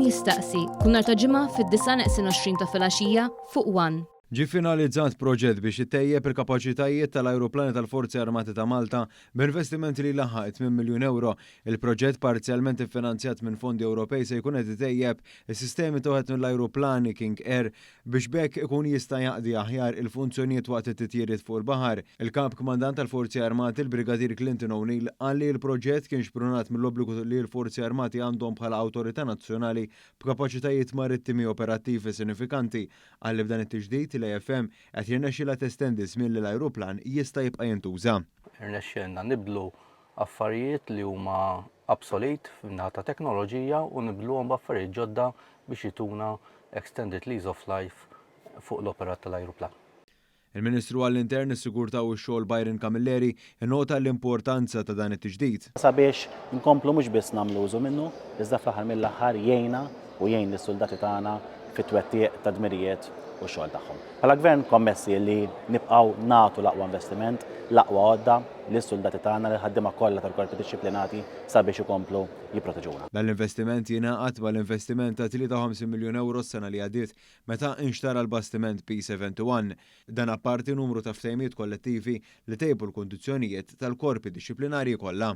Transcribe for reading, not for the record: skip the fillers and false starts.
jistaqsi kull nhar ta' ġimgħa fid-9:20 ta' filgħaxija fuq One. Ġi finalizzat proġett biex ittejjeb il-kapaċitajiet tal-ajruplani tal-Forzi Armati ta' Malta b'investimenti li laħaq 8 miljun euro. Il-proġett parzjalment iffinanzjat minn fondi Ewropej se jkun qed itejjeb is-sistemi toħed mill-ajruplani King Air biex bekk ikun jista' jaqdi aħjar il-funzjonijiet waqt it-titjiriet fuq il-baħar. Il-Kap Kmandant tal-Forzi Armati il-Brigadir Clinton O'Neill qal li l-proġett kien xprunat mill-obbligu li l-Forzi Armati għandhom bħala awtorità nazzjonali b'kapaċitajiet marittimi operattivi sinifikanti. Għalli b'dan it-tiġdid l-AFM qed jirnexxiela testendi żmien li l-ajruplan jista' jibqa' jintuża. Irnexxielna nibdlu affarijiet li huma obsolete f'naħa ta' teknoloġija u nibdluhom b'affarijiet ġodda biex jituna extended lease of life fuq l-operat tal-ajruplan. Il-Ministru għall-Intern, is-Sigurtà u x-Xogħol Byron Camilleri innota l-importanza ta' dan it-tiġdid. Sabiex nkomplu mhux biss nagħmlu użu minnu, iżda fl-aħħar mill-aħħar jgħinna u jgħin lis-soldati tagħna fit-twettieq ta' dmirijiet u x-xogħol tagħhom. Bħala gvern kommessi li nibqgħu nagħtu l-aqwa investiment, l-aqwa għodda lis-soldati tagħna li ħaddiema kollha tal-korpi dixxiplinati sabiex ikomplu jipproteġuna. Dan l-investiment jingħaqad mal-investiment ta' 53 miljun euro s-sena li għaddiet meta nxtara l-bastiment P71. Dan apparti numru ta' ftehimiet kollettivi li tejbu l-kundizzjonijiet tal-korpi dixxiplinarji kollha.